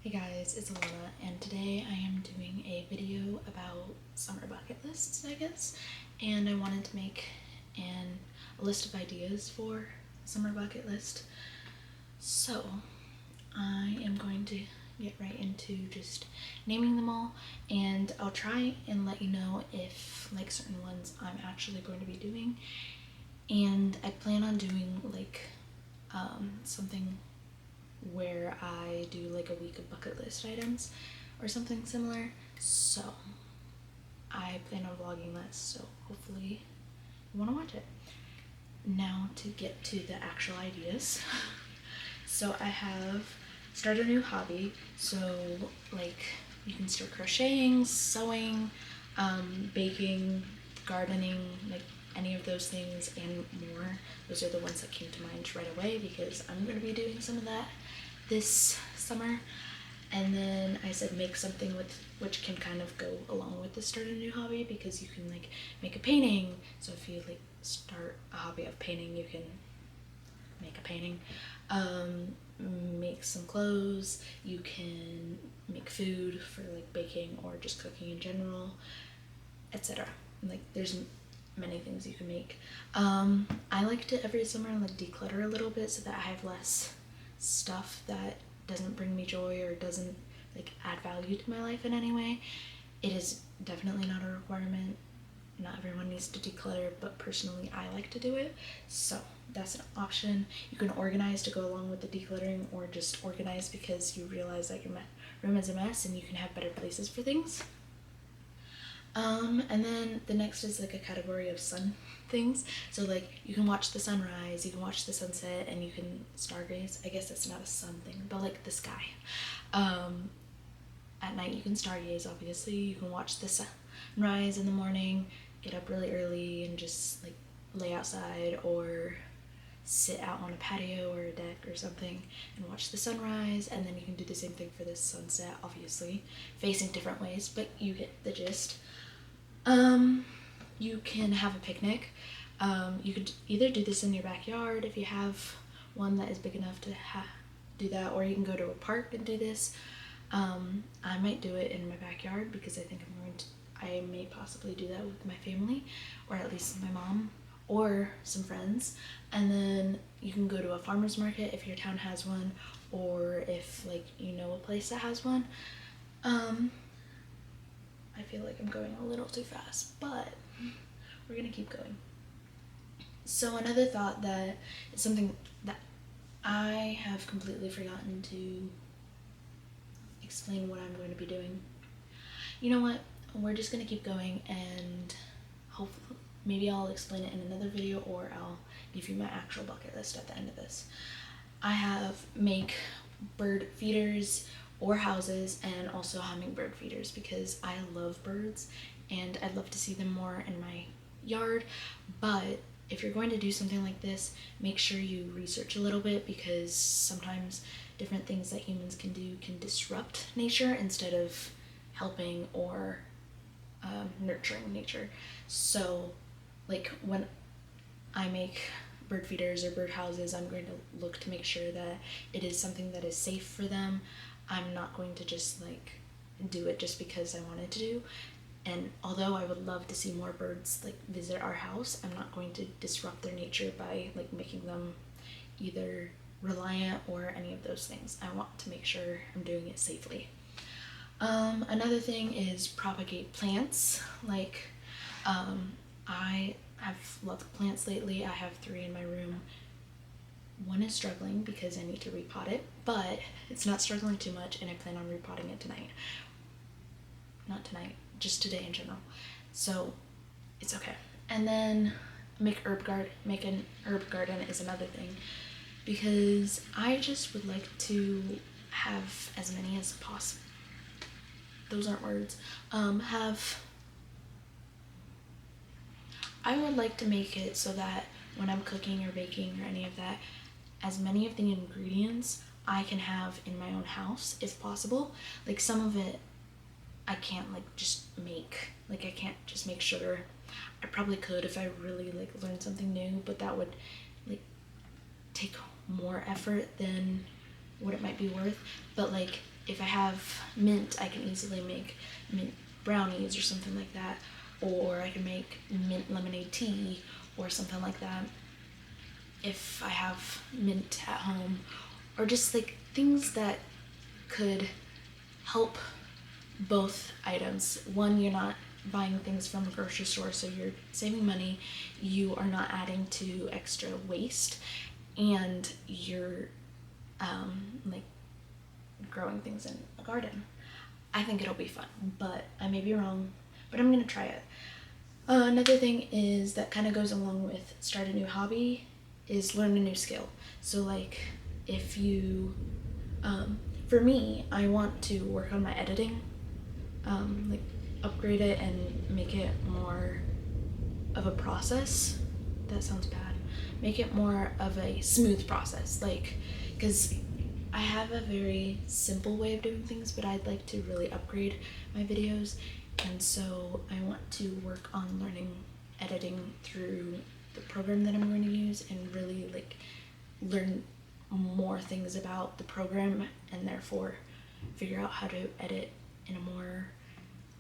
Hey guys, it's Alana, and today I am doing a video about summer bucket lists, I guess. And I wanted to make a list of ideas for summer bucket list. So I am going to get right into just naming them all, and I'll try and let you know if like certain ones I'm actually going to be doing. And I plan on doing like something where I do like a week of bucket list items or something similar. So I plan on vlogging this, so hopefully you want to watch it. Now to get to the actual ideas. So I have start a new hobby. So like you can start crocheting, sewing, baking, gardening, like any of those things and more. Those are the ones that came to mind right away because I'm going to be doing some of that this summer. And then I said make something with which can kind of go along with the start a new hobby, because you can like make a painting. So if you like start a hobby of painting, you can make a painting. Make some clothes, you can make food for like baking or just cooking in general, etc. Like there's many things you can make. I like to every summer like declutter a little bit so that I have less stuff that doesn't bring me joy or doesn't like add value to my life in any way. It is definitely not a requirement. Not everyone needs to declutter, but personally I like to do it, so that's an option. You can organize to go along with the decluttering, or just organize because you realize that your room is a mess and you can have better places for things. And then the next is like a category of sun things. So like you can watch the sunrise, you can watch the sunset, and you can stargaze. I guess that's not a sun thing, but like the sky. At night you can stargaze, obviously. You can watch the sunrise in the morning, get up really early and just like lay outside or sit out on a patio or a deck or something and watch the sunrise. And then you can do the same thing for the sunset, obviously facing different ways, but you get the gist. You can have a picnic. You could either do this in your backyard if you have one that is big enough to do that, or you can go to a park and do this. I might do it in my backyard because I think I may possibly do that with my family, or at least my mom or some friends. And then you can go to a farmer's market if your town has one, or if like you know a place that has one. I feel like I'm going a little too fast, but we're gonna keep going. So another thought that is something that I have completely forgotten to explain what I'm going to be doing. You know what? We're just gonna keep going, and hopefully maybe I'll explain it in another video, or I'll give you my actual bucket list at the end of this. I have make bird feeders or houses, and also hummingbird feeders because I love birds and I'd love to see them more in my yard. But if you're going to do something like this, make sure you research a little bit, because sometimes different things that humans can do can disrupt nature instead of helping or nurturing nature. So like when I make bird feeders or bird houses, I'm going to look to make sure that it is something that is safe for them. I'm not going to just like do it just because I wanted to do. And although I would love to see more birds like visit our house, I'm not going to disrupt their nature by like making them either reliant or any of those things. I want to make sure I'm doing it safely. Another thing is propagate plants. Like I have loved plants lately. I have 3 in my room. One is struggling because I need to repot it, but it's not struggling too much, and I plan on repotting it tonight. Not tonight, just today in general. So it's okay. And then make an herb garden is another thing, because I just would like to have as many as possible. Those aren't words. I would like to make it so that when I'm cooking or baking or any of that, as many of the ingredients I can have in my own house if possible. Like some of it I can't like just make. Like I can't just make sugar. I probably could if I really like learned something new, but that would like take more effort than what it might be worth. But like if I have mint, I can easily make mint brownies or something like that, or I can make mint lemonade tea or something like that if I have mint at home, or just like things that could help both items. One, you're not buying things from a grocery store, so you're saving money, you are not adding to extra waste, and you're like growing things in a garden. I think it'll be fun, but I may be wrong, but I'm gonna try it. Another thing is that kind of goes along with start a new hobby is learn a new skill. So like if you, for me, I want to work on my editing, like upgrade it and make it more of a process. That sounds bad. Make it more of a smooth process, like, because I have a very simple way of doing things, but I'd like to really upgrade my videos, and so I want to work on learning editing through the program that I'm going to use and really like learn more things about the program, and therefore figure out how to edit in a more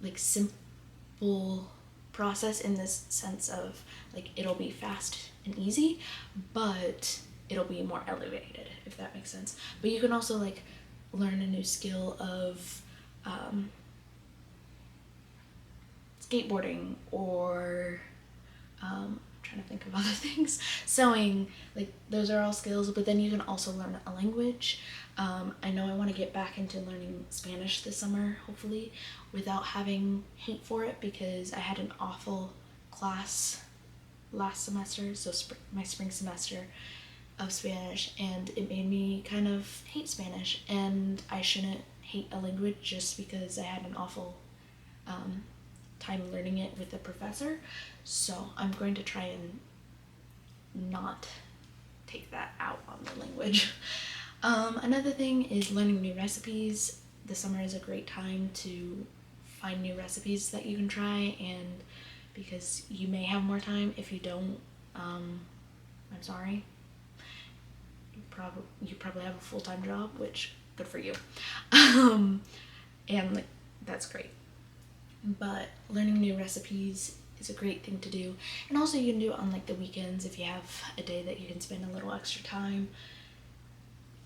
like simple process, in this sense of like it'll be fast and easy, but it'll be more elevated, if that makes sense. But you can also like learn a new skill of skateboarding, or I'm trying to think of other things, sewing, like those are all skills. But then you can also learn a language. I know I want to get back into learning Spanish this summer, hopefully, without having hate for it, because I had an awful class last semester, so my spring semester of Spanish, and it made me kind of hate Spanish, and I shouldn't hate a language just because I had an awful time learning it with a professor. So I'm going to try and not take that out on the language. Another thing is learning new recipes. The summer is a great time to find new recipes that you can try, and because you may have more time. If you don't, I'm sorry. You probably have a full-time job, which good for you. And like that's great. But learning new recipes is a great thing to do, and also you can do it on like the weekends if you have a day that you can spend a little extra time.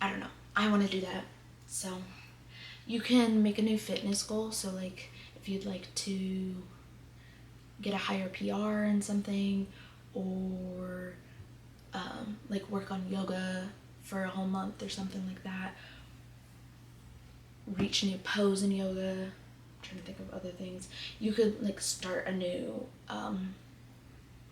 I don't know, I want to do that. So you can make a new fitness goal. So like if you'd like to get a higher PR in something, or like work on yoga for a whole month or something like that, reach a new pose in yoga. I'm trying to think of other things. You could like start a new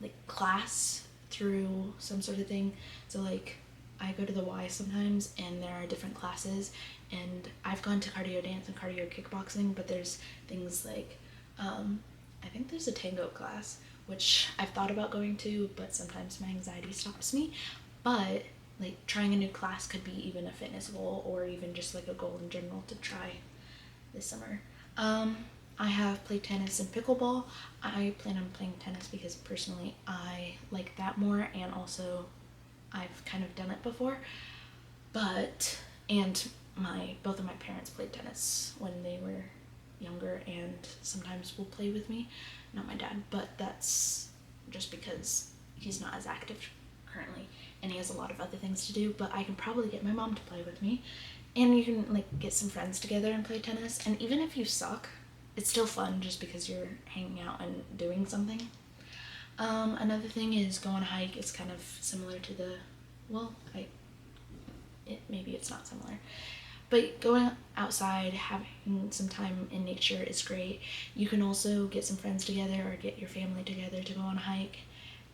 like class through some sort of thing. So like I go to the Y sometimes, and there are different classes, and I've gone to cardio dance and cardio kickboxing, but there's things like I think there's a tango class, which I've thought about going to, but sometimes my anxiety stops me. But like trying a new class could be even a fitness goal, or even just like a goal in general to try this summer. I have played tennis and pickleball. I plan on playing tennis because personally I like that more, and also I've kind of done it before. But both of my parents played tennis when they were younger, and sometimes will play with me. Not my dad, but that's just because he's not as active currently and he has a lot of other things to do. But I can probably get my mom to play with me, and you can like get some friends together and play tennis. And even if you suck, it's still fun just because you're hanging out and doing something. Another thing is go on a hike. It's kind of similar to the, well, maybe it's not similar, but going outside, having some time in nature is great. You can also get some friends together or get your family together to go on a hike,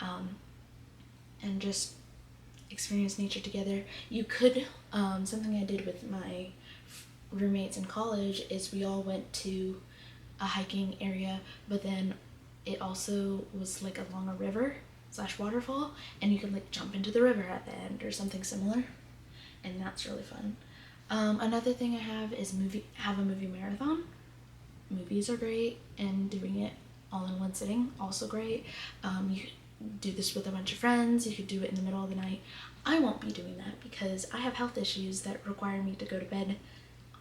and just experience nature together. You could, something I did with my roommates in college is we all went to a hiking area, but then it also was like along a river / waterfall, and you can like jump into the river at the end or something similar, and that's really fun. Another thing I have is have a movie marathon. Movies are great, and doing it all in one sitting, also great. You could do this with a bunch of friends. You could do it in the middle of the night. I won't be doing that because I have health issues that require me to go to bed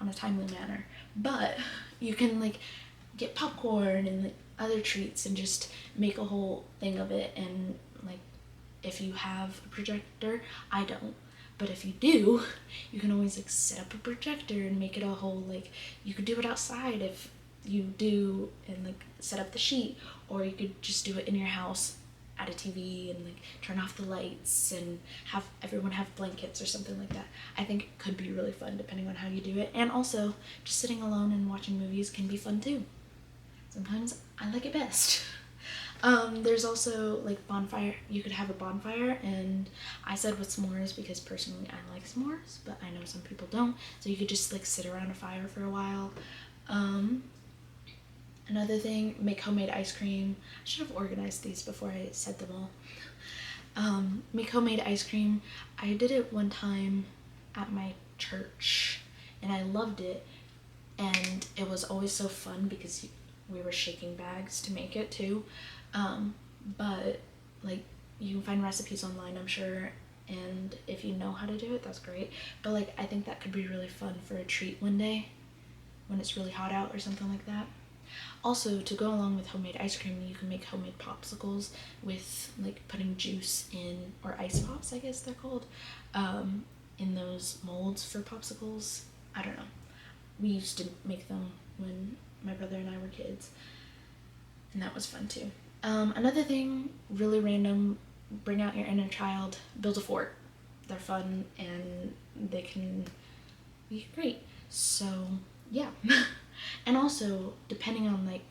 on a timely manner. But you can like get popcorn and like other treats and just make a whole thing of it. And like if you have a projector, I don't, but if you do, you can always like set up a projector and make it a whole, like, you could do it outside if you do, and like set up the sheet, or you could just do it in your house at a TV and like turn off the lights and have everyone have blankets or something like that. I think it could be really fun depending on how you do it. And also just sitting alone and watching movies can be fun too. Sometimes I like it best. There's also like bonfire. You could have a bonfire, and I said with s'mores because personally I like s'mores, but I know some people don't. So you could just like sit around a fire for a while. Another thing, make homemade ice cream. I should have organized these before I said them all. Make homemade ice cream. I did it one time at my church and I loved it, and it was always so fun because we were shaking bags to make it too. But like you can find recipes online, I'm sure, and if you know how to do it, that's great. But like I think that could be really fun for a treat one day when it's really hot out or something like that. Also, to go along with homemade ice cream, you can make homemade popsicles with like putting juice in, or ice pops I guess they're called, in those molds for popsicles. I don't know. We used to make them when my brother and I were kids, and that was fun too. Another thing, really random, bring out your inner child, build a fort. They're fun and they can be great. So yeah. And also, depending on like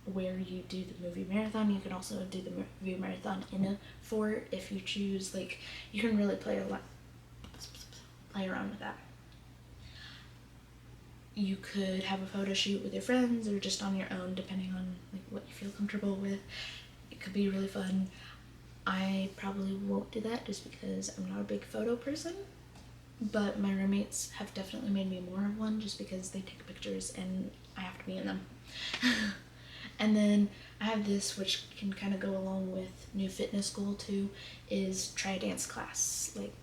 where you do the movie marathon, you can also do the movie marathon in a fort if you choose. Like you can really play around with that. You could have a photo shoot with your friends or just on your own, depending on like what you feel comfortable with. It could be really fun. I probably won't do that just because I'm not a big photo person, but my roommates have definitely made me more of one just because they take pictures and I have to be in them. And then I have this, which can kind of go along with new fitness goal too, is try a dance class. Like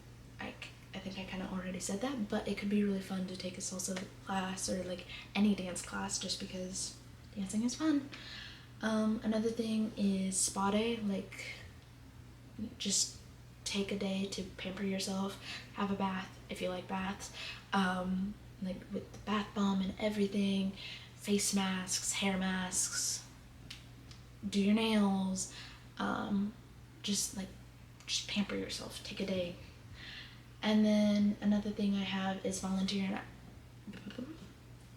I think I kind of already said that, but it could be really fun to take a salsa class or like any dance class just because dancing is fun. Another thing is spa day, like just take a day to pamper yourself, have a bath if you like baths, like with the bath bomb and everything, face masks, hair masks, do your nails, just pamper yourself, take a day. And then another thing I have is volunteering.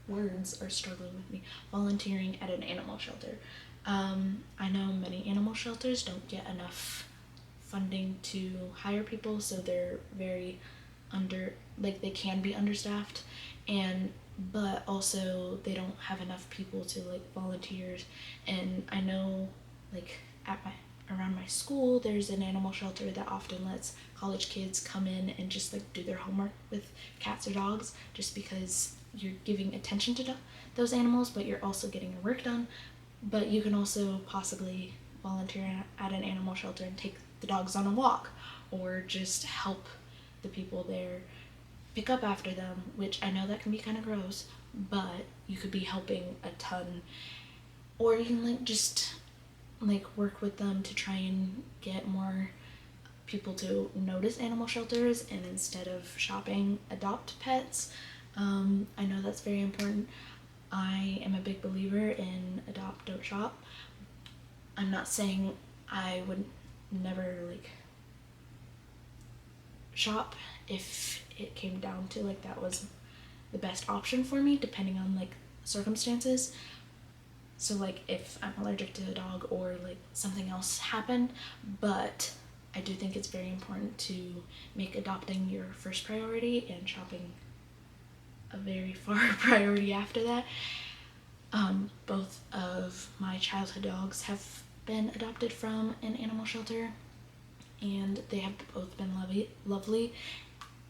Words are struggling with me. Volunteering at an animal shelter. I know many animal shelters don't get enough funding to hire people, so they're very they can be understaffed, but also they don't have enough people to like volunteers. And I know like around my school there's an animal shelter that often lets college kids come in and just like do their homework with cats or dogs, just because you're giving attention to those animals but you're also getting your work done. But you can also possibly volunteer at an animal shelter and take the dogs on a walk, or just help the people there pick up after them, which I know that can be kind of gross, but you could be helping a ton. Or you can just work with them to try and get more people to notice animal shelters, and instead of shopping, adopt pets. I know that's very important. I am a big believer in adopt, don't shop. I'm not saying I would never shop if it came down to that was the best option for me, depending on circumstances. So if I'm allergic to a dog or something else happened, but I do think it's very important to make adopting your first priority and shopping a very far priority after that. Both of my childhood dogs have been adopted from an animal shelter, and they have both been lovely,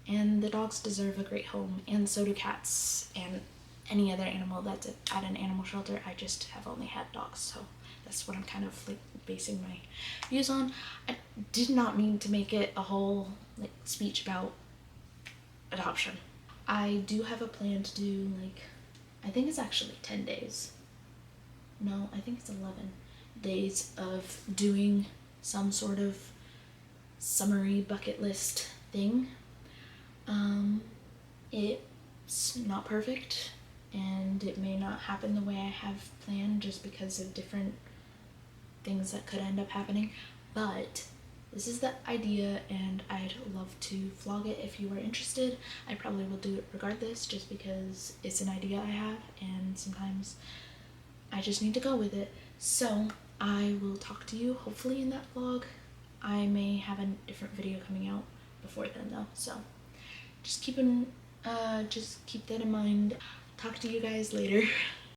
and the dogs deserve a great home, and so do cats and any other animal that's at an animal shelter. I just have only had dogs, so that's what I'm kind of basing my views on. I did not mean to make it a whole speech about adoption. I do have a plan to do, like, I think it's actually 10 days. No, I think it's 11 days of doing some sort of summary bucket list thing. It's not perfect, and it may not happen the way I have planned just because of different things that could end up happening, but this is the idea, and I'd love to vlog it if you are interested. I probably will do it regardless just because it's an idea I have, and sometimes I just need to go with it. So I will talk to you hopefully in that vlog. I may have a different video coming out before then though, so just keep that in mind. Talk to you guys later.